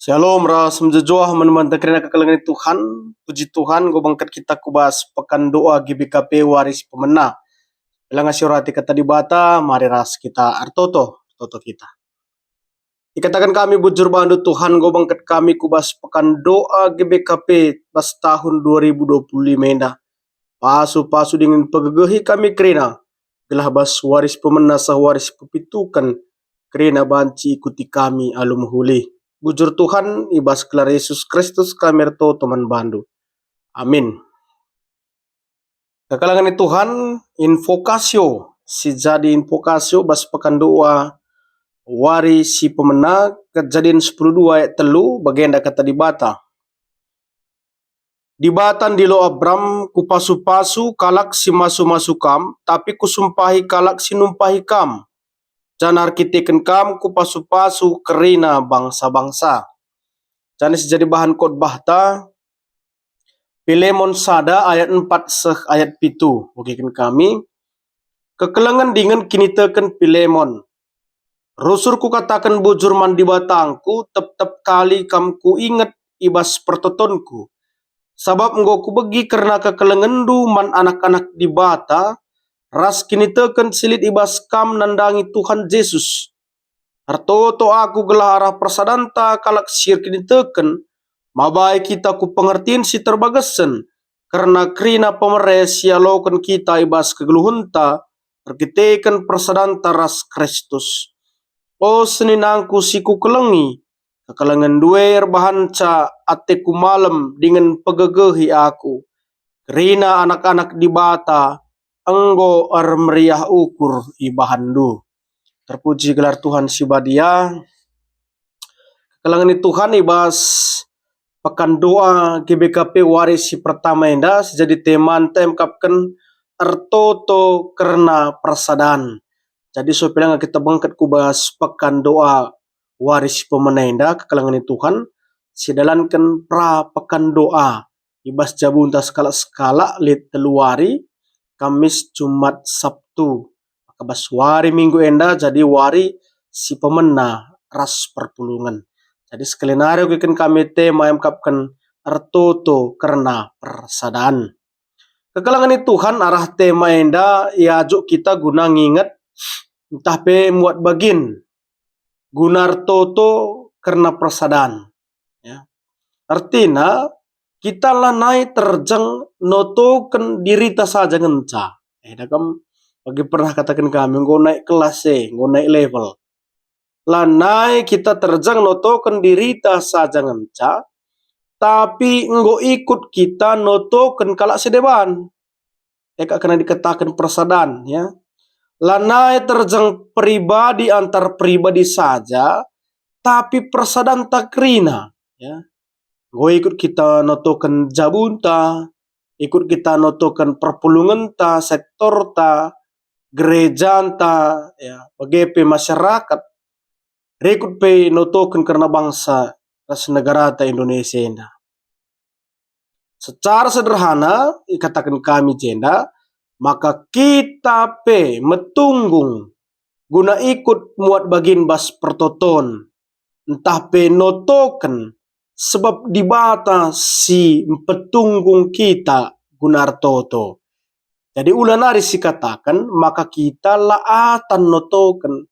Shalom ras menjejoah meneman kerana kekalangan Tuhan. Puji Tuhan go bangkat kita kubas pekan doa GBKP waris pemenang. Bilang asyurati kata di bata, mari ras kita artoto kita. Dikatakan kami bujur bandu Tuhan go bangkat kami kubas pekan doa GBKP pas tahun 2025 enda. Pasu dengan pegegehi kami kerana gelah bas waris pemenang sah waris pepitukan kerana banci ikuti kami alum huli. Bujur Tuhan ibas kelar Yesus Kristus kami erto teman bandu. Amin. Kekalangan Tuhan invokasio si jadi invokasio bas pekan doa wari si pemena kejadian 10:2 ayat 3 bagian kata di bata. Di batan di lo Abram kupasu-pasu kalak si masu-masu kam tapi kusumpahi kalak si numpahi kam. Jan arkiteken kam kupasu-pasu kerina bangsa-bangsa. Jadi sejadi bahan khotbah ta Pilemon sada ayat 4 ayat 7 bagikan kami kekelangan dengan kini teken Pilemon rusur ku katakan bujur man di batangku tep-tep kali kam ku ingat ibas pertotonku sabab engkau ku begi karena kekelangan du man anak-anak di bata ras kini teken silit ibas kam nandangi Tuhan Yesus artoto aku gelah arah persadanta kalak sir kini teken mabai kita ku pengertian si terbagasan karena krina pemeres ya lokan kita ibas kegeluhunta terkitekan persadanta ras Kristus. O seninangku siku kelengi kekalangan duer bahanca ateku malam dengan pegegehi aku. Krina anak-anak di bata enggo meriah ukur ibahandu. Terpuji gelar Tuhan sibadia. Kekalangan Tuhan ibas pekan doa GBKP waris si pertama enda jadi teman temkapkan ertoto karena persadaan. Jadi so bilang kita bangkat kubas pekan doa waris pemenenda kekalangan Tuhan sedalankan pra pekan doa ibas jabunta skala lit teluari Kamis Jumat Sabtu kabas wari minggu enda jadi wari si pemena ras perpulungan. Jadi sekalian bikin kami tema mengungkapkan artoto karena persadaan. Kekalangan Tuhan arah tema enda iajuk kita guna nginget entah pe muat bagin guna artoto karena persadaan. Ya. Artinya kita lanai terjang notokan dirita saja ngenca. Dakam bagi pernah katakan kami nggo naik kelas nggo naik level. Lanai kita terjang notokan dirita saja ngenca tapi nggo ikut kita notokan kalak sedeban kena dikatakan persadaan ya lanai terjang pribadi antar pribadi saja tapi persadaan tak krina ya nggo ikut kita notokan jabunta ikut kita notokan perpulungan ta sektor ta gereja ta ya bagi masyarakat rekut pe notokan karena bangsa ras negara ta Indonesia enda. Secara sederhana dikatakan kami jenda maka kita pe metunggung guna ikut muat bagin bas pertoton entah pe notokan sebab di bata si petunggung kita guna artoto. Jadi ulah nari si katakan maka kita laatan notokan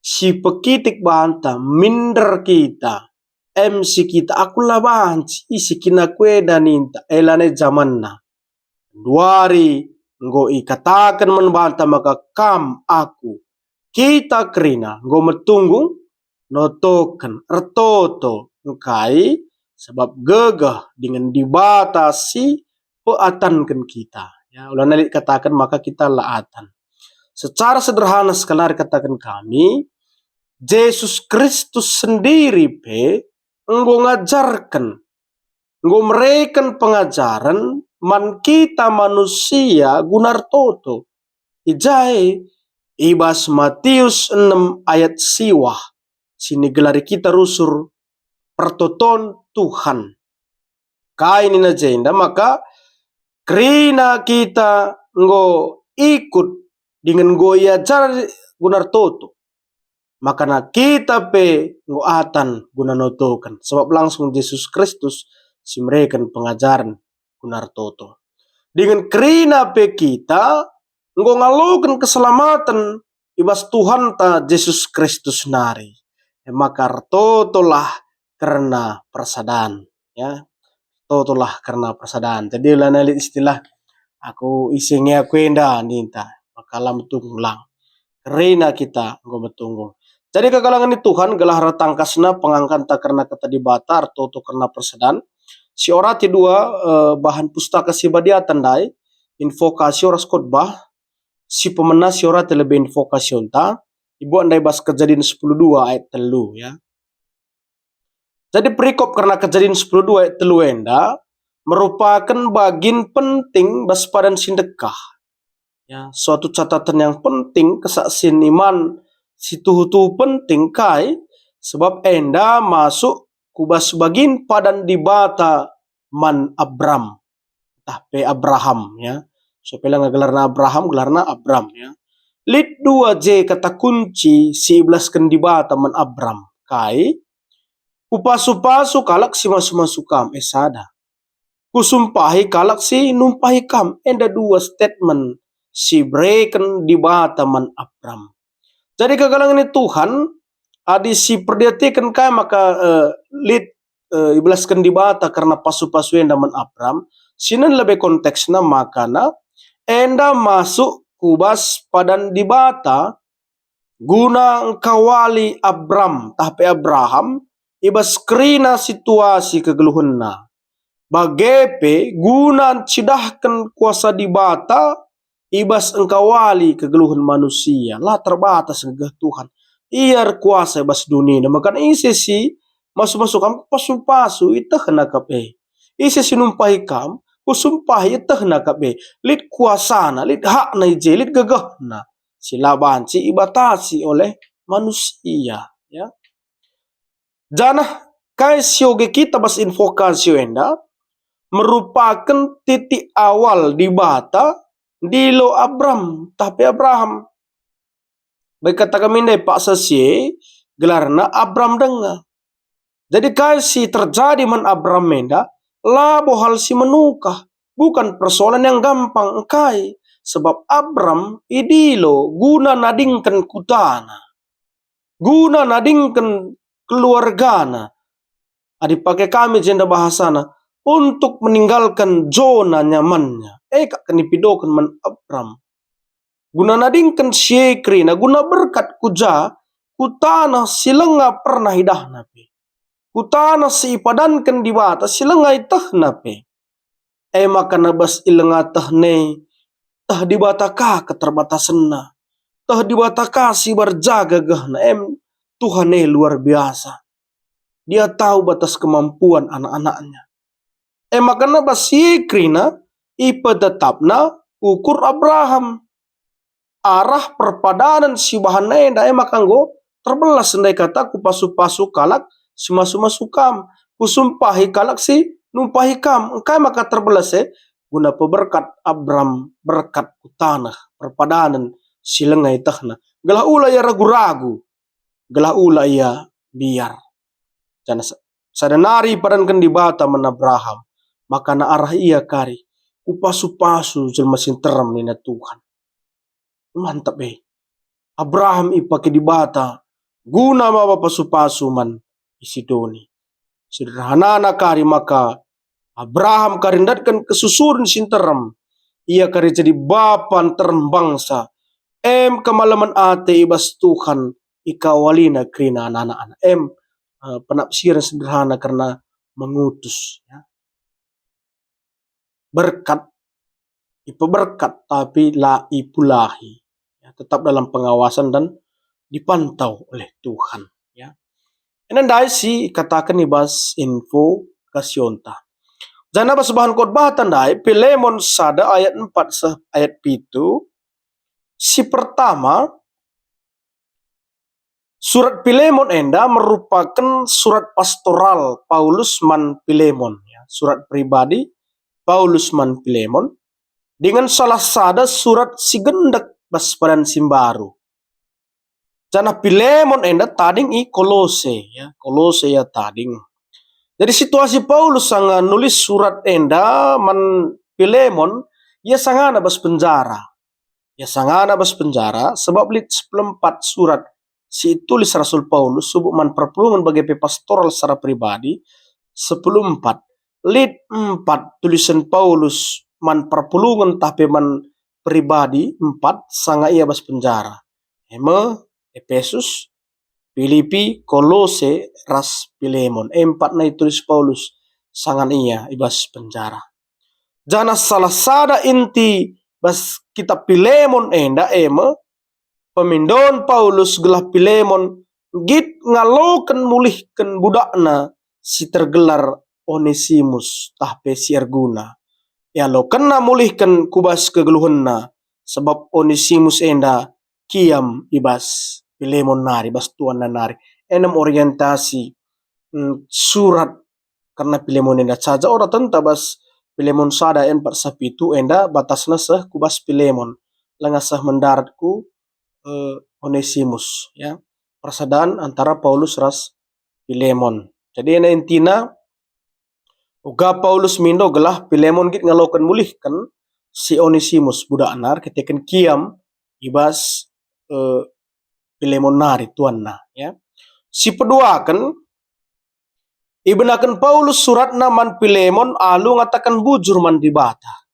si pekitik banta minder kita MC kita aku laban isi kina kue daninta elane zamanna duari nggo ikatakan membanta maka kam aku kita kerina nggo metunggung notokan ertoto ngkai sebab gegah dengan dibatasi peatankan kita ya ulah nalik katakan maka kita laatan secara sederhana sekali katakan kami Yesus Kristus sendiri pe enggo ngajarkan enggo mereken pengajaran man kita manusia gunar toto ijai ibas Matius 6 ayat siwah sini gelari kita rusur pertoton Tuhan kaini na jenda maka krina kita enggo ikut dengan goya jar gunar toto Makana kita pe nguatan guna notokan. Sebab langsung Yesus Kristus si mereka pengajaran gunar toto. Dengan kerina pe kita ngalakukan keselamatan ibas Tuhan ta Yesus Kristus nari. Maka totolah karena persadaan, ya. Totolah karena persadaan. Jadi lana istilah aku isinya aku enda ninta makalam tunglang. Kerina kita tunggu. Jadi kekalangan itu Tuhan gelah ratangkasna pengangkat tak karena kata dibata atau karena persadaan. Si orati dua bahan pustaka si badia tandai invokasi oras khotbah si pemenang si orati lebih invokasi onta ibu andai bas kejadian 10:2 ayat telu ya. Jadi perikop karena kejadian 10:2 ayat telu enda merupakan bagian penting bas padan sindekah. Ya, suatu catatan yang penting kesaksian iman situhu penting kai sebab enda masuk kubas bagian padan dibata man Abram tapi Abraham ya. So pela gelarna Abraham gelarna Abram ya. Lid 2J kata kunci 11 dibata man Abram kai kupasu-pasu kalak si masu kam esada. Kusumpahi kalak si numpahi kam enda dua statement si breken dibata man Abram. Jadi kagalangan ini Tuhan adi si perdiatikan kaya maka lid ibelaskan dibata karena pasu-pasu enda man Abram. Sinan lebih konteksnya makana enda masuk kubas padan dibata guna kawali Abram tapi Abraham ibas kerina situasi kegeluhunna. Bagepe guna cidahkan kuasa dibata ibas engkau wali kegeluhan manusia lah terbatas ngegah Tuhan iar kuasa ibas dunia makan isi si masuk kam pasu-pasu itu hendak kape isi si numpahi kam kusumpahi itu hendak kape lid kuasana lid hak na ije lid gagah na silaban si ibatasi oleh manusia ya janah kai sioge kita bas invokasi enda merupakan titik awal dibata dilo Abram tapi Abraham baik kata kami ndai pak sasi gelarna Abram denga jadi kasih terjadi man Abram menda lah bohal si menukah bukan persoalan yang gampang kai sebab Abram idilo guna nadingkan kutana guna nadingkan keluargana pakai kami jenda bahasana untuk meninggalkan zona nyamannya. Kak kenipidokan man Abram. Guna nadingkan syekri na guna berkat kuja kutana silenga pernah hidah nape. Kutana si padankan di bata silenga itah nape. Maka nabas ilenga tahne tah di bata ka keterbatasan na. Tah di bata ka si berjaga gahna Tuhan luar biasa. Dia tahu batas kemampuan anak-anaknya. Maka nabas sikrina ipa tetapna ukur Abraham arah perpadanan si bahan enda makanggo terbelas sendai kata kupasu-pasu kalak si masu kam kusumpahi kalak si numpahi kam engkai maka terbelas guna peberkat Abram berkat kutanah perpadanan si lengai tahna gelah ula ya ragu-ragu gelah ula ya biar jana sadanari padankan di bata man Abraham maka na arah ia kari kupasu-pasu jelma sinteram nina Tuhan mantap Abraham ipake di bata guna mawa pasu-pasu man isidoni sederhana kari maka Abraham karindatkan kesusuran sinteram ia kari jadi bapan terem bangsa kemalaman ate ibas Tuhan ikawalina krina anak-anak penafsiran sederhana karena mengutus ya. Berkat berkat tapi la ipulahi ya, tetap dalam pengawasan dan dipantau oleh Tuhan ya. Enandai si katakan ibas info kasionta jana bas bahan khotbah tandai Pilemon sada ayat 4 ayat pitu si pertama surat Pilemon enda merupakan surat pastoral Paulus man Pilemon ya, surat pribadi Paulus man Pilemon dengan salah sada surat si gendak bas padan simbaru. Jana Pilemon enda tading i Kolose ya, Kolose ya tading. Jadi situasi Paulus sanga nulis surat enda man Pilemon ya sangana bas penjara. Ya sangana bas penjara sebab lit 14 surat si tulis Rasul Paulus subuk man perpulungan bagi pastoral secara pribadi 14 lit 4 tulisan Paulus man perpulungan tapi man pribadi 4 sanga ia bas penjara. Efesus, Filipi, Kolose, ras Pilemon. 4 na tulis Paulus sangan ia ibas penjara. Jana salah sada inti bas kitab Pilemon enda pemindon Paulus gelah Pilemon git ngalokan mulihkan budakna si tergelar Onesimus tahpe si Arguna. Ya lo kena mulihkan kubas kegeluhanna sebab Onesimus enda kiam ibas Pilemon nari bas tuan nari enam orientasi surat karena Pilemon enda saja ora tenta bas Pilemon sada 4 sapitu enda batasna seh kubas Pilemon langa seh mendaratku Onesimus ya persadaan antara Paulus ras Pilemon. Jadi ena intina uga Paulus mindo gelah Pilemon git ngalokan mulihkan si Onesimus budak anar ketikan kiam ibas Pilemon nari tuanna ya. Si pedua kan ibenakan Paulus surat naman Pilemon alu ngatakan bujur man dibata.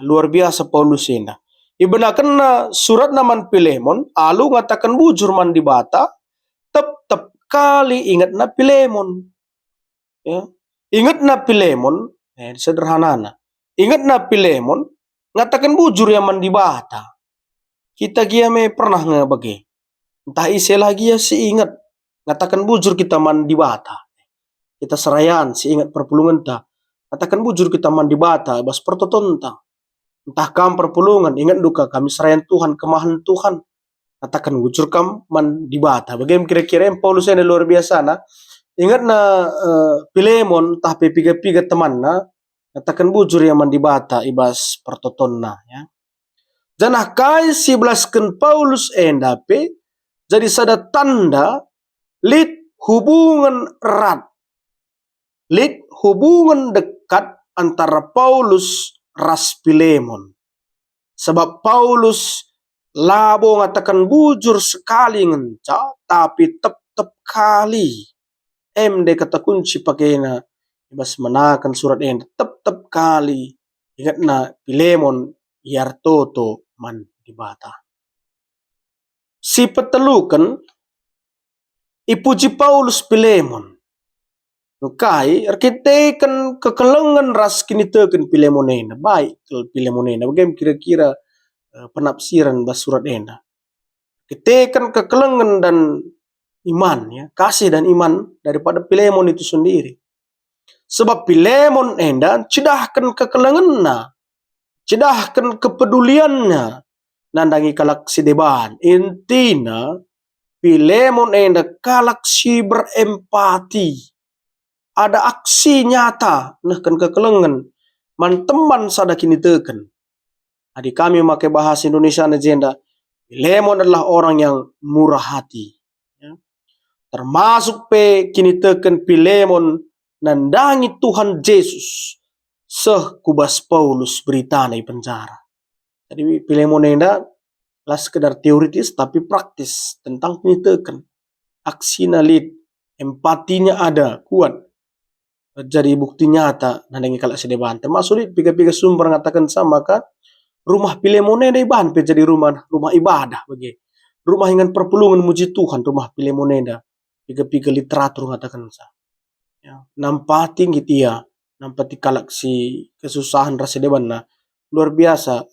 Luar biasa Paulus ini. Ibenakan surat naman Pilemon alu ngatakan bujur man dibata tep kali ingat na Pilemon. Ya. Ingat na Pilemon, sederhana. Ingat na Pilemon ngatakan bujur yang man dibata. Kita gia me pernah ngebagi. Entah isi lagi ya si ingat ngatakan bujur kita mandi bata. Kita serayan si ingat perpulungan ta. Katakan bujur kita mandi bata bas pertotonta. Entah kam perpulungan ingat duka kami serayan Tuhan kemahan Tuhan. Katakan bujur kam mandi bata. Bagaimana kira-kira yang Paulus ini luar biasa na. Ingat na Pilemon tah piga-piga teman na. Katakan bujur yang mandi bata ibas pertotonna ya. Janah kai si belaskan Paulus endape jadi sada tanda lit hubungan erat, lit hubungan dekat antara Paulus ras Pilemon. Sebab Paulus labo ngatakan bujur sekali ngenca, tapi tep kali. MD kata kunci pakainya ibas menakan surat ini tep kali. Ingat na Pilemon yartoto man dibata. Si petelukan ipuji Paulus Pilemon. Kai arkitekan kekelengan ras kini teken Pilemonena. Baik Pilemonena. Bagaimana kira-kira penafsiran bas surat enda. Kitekan kekelengan dan iman ya. Kasih dan iman daripada Pilemon itu sendiri. Sebab Pilemon enda cidahkan kekelenganna. Cidahkan kepeduliannya. Nandangi kalak si deban. Intina Pilemon enda kalak si berempati. Ada aksi nyata. Nahkan kekelengan. Man teman sada kini teken. Adik kami memakai bahasa Indonesia agenda. Pilemon adalah orang yang murah hati. Ya. Termasuk kini teken Pilemon nandangi Tuhan Yesus. Seh kubas Paulus berita di penjara. Jadi Pilemon enda lah sekedar teoritis tapi praktis tentang penyitekan. Aksi nalit, empatinya ada, kuat. Jadi bukti nyata nandangi kalak sedeban. Termasuk piga-piga sumber mengatakan sama kan rumah Pilemon enda ibahan jadi rumah ibadah bagi. Rumah dengan perpulungan muji Tuhan rumah Pilemon enda. Piga-piga literatur mengatakan sa. Ya, nampati gitu ya. Nampati kalak si kesusahan rasa deban nah. Luar biasa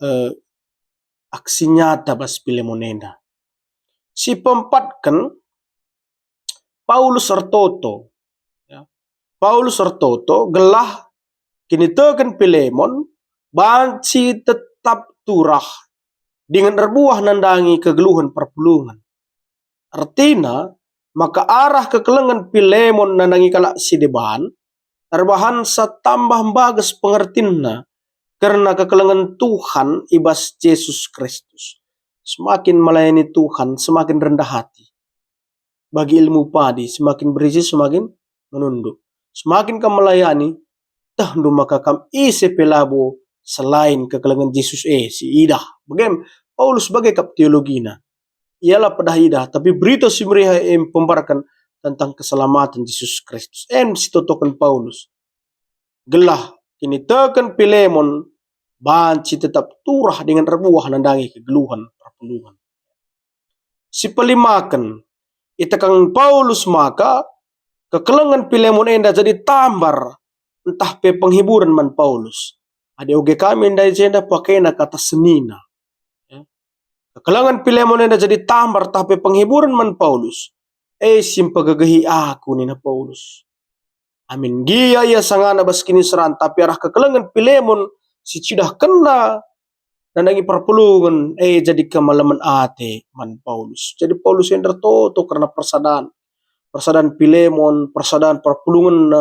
aksi nyata bas Pilemon enda. Si pempat kan Paulus Artoto. Ya. Paulus Artoto gelah kini teken Pilemon banci tetap turah dengan erbuah nandangi kegeluhan perpulungan. Artinya maka arah kekelengan Pilemon nandangi kalak si deban erbahan satambah bagas pengertinna karena kekelengan Tuhan ibas Yesus Kristus. semakin melayani Tuhan, semakin rendah hati. Bagi ilmu padi, semakin berisi, semakin menunduk. Semakin kamu melayani, tahdu maka kam ise pelabo selain kekelengan Yesus si idah. Bagaimana Paulus sebagai kap teologina. Ialah pada idah, tapi berita si meriah pembarakan tentang keselamatan Yesus Kristus. Si totokan Paulus. Gelah kini tekan Pilemon banci tetap turah dengan rebuah nandangi kegeluhan perpuluhan. Si pelimakan itakang Paulus maka kekelengan Pilemon enda jadi tambar entah pe penghiburan man Paulus. Adi oge kami enda jenda pakena kata senina. Kekelengan Pilemon enda jadi tambar entah pe penghiburan man Paulus. Simpagagahi aku nina Paulus. Amin gia ia sangana baskini seran tapi arah kekelengan Pilemon si cidah kena dan lagi perpulungan jadi kemalaman ate man Paulus. Jadi Paulus yang tertoto karena persadaan Pilemon, persadaan perpulungan,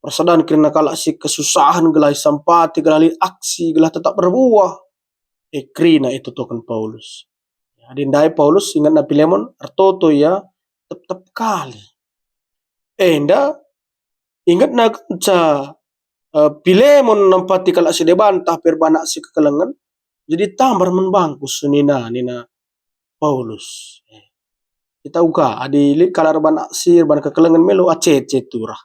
persadaan karena kalau si kesusahan gelah sampati gelah aksi gelah tetap berbuah. Krina itu token Paulus. Adindai Paulus ingat na Pilemon tertoto ya tetap kali. Enda ingat na kanca Pilemon nampati kalau si debantah perbanak si kekelengan jadi tambar membangkus nina Paulus. Kita uga adi kalar ban aksir ban kekelengan melo acece turah.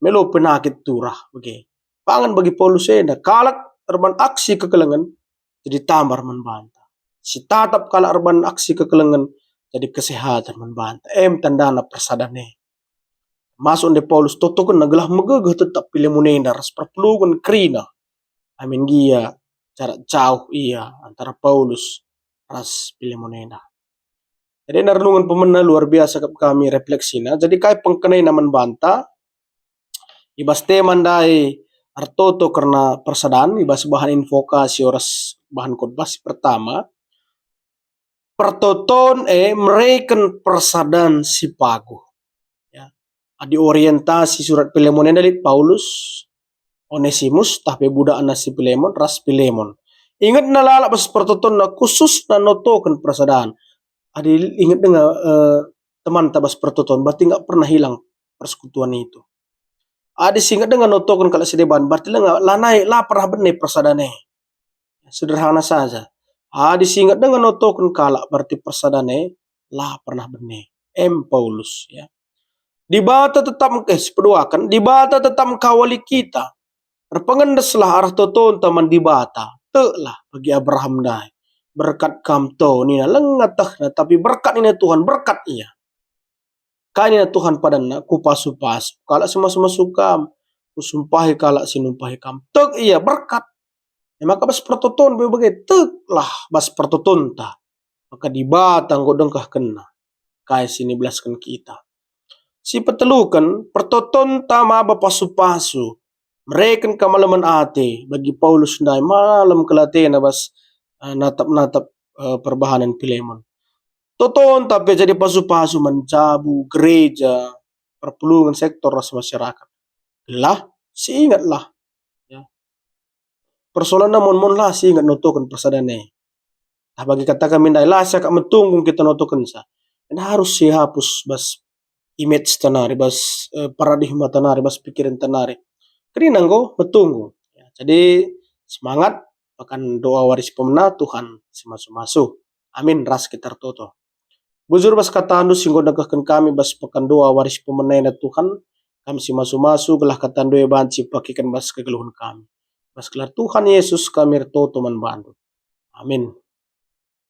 Melo penakit turah bagi. Pangan bagi Paulus enda kalak erban aksi kekelengan jadi tambar membantah. Si tatap kalak erban aksi kekelengan jadi kesehatan membantah. Tandana persadane. Masuk de Paulus totokan nagalah megegeh tetap Pilemon enda ras perpuluhan krina. Amin gia jarak jauh antara Paulus ras Pilemon enda. Jadi renungan pemena luar biasa kami refleksina. Jadi kai pengkenai naman banta. Ibas teman dai artoto karena persadaan. Ibas bahan invokasi oras bahan khotbah pertama. Pertoton mereken persadaan si pagu. Ya. Adi orientasi surat Pilemon dari Paulus. Onesimus tapi budak si Pilemon ras Pilemon. Ingat nalala bas pertoton na khusus na notokan persadaan. Adi ingat dengan teman tabas pertoton, berarti nggak pernah hilang persekutuan itu. Adi ingat dengan notokan kalau sedeban, berarti lah naik lah pernah benih persadane. Sederhana saja. Adi ingat dengan notokan kalak berarti persadane lah pernah benih. Paulus ya. Di bata tetap sepeduakan, di bata tetap kawali kita. Perpengandaslah arah toton teman di bata. Teklah bagi Abraham dai. Berkat kamto nina lengatah tapi berkat ini Tuhan berkat ia. Kanya Tuhan padana kupasu-pasu kalak semua sukam kusumpahi kalak sinumpahi kam tek ia berkat. Maka bas pertoton begitu teklah bas pertoton ta. Maka di batang godengkah kena. Kai sini belaskan kita. Si petelukan pertoton ta ma bapasu-pasu. Mereka kamalaman ate bagi Paulus ndai malam kelaten bas natap perbahanan Pilemon. Toton tapi jadi pasu-pasu mencabu gereja, perpulungan sektor ras masyarakat. Lah, si ingatlah. Ya. Persoalan namun lah si ingat notokan persadane. Nah bagi katakan mindai lah saya mentunggung kita notokan sa. Dan harus si hapus bas image tanari, bas paradigma tanari, bas pikiran tanari. Karena nanggo betunggu. Ya, jadi semangat. Akan doa waris pemena Tuhan semasu-masu. Amin ras kita toto. Bujur bas kata andu singgo dagahkan kami bas pekan doa waris pemena Tuhan. Kami semasu-masu gelah kata andu banci pakikan bas kegeluhan kami. Bas kelar Tuhan Yesus kami toto man bandu. Amin.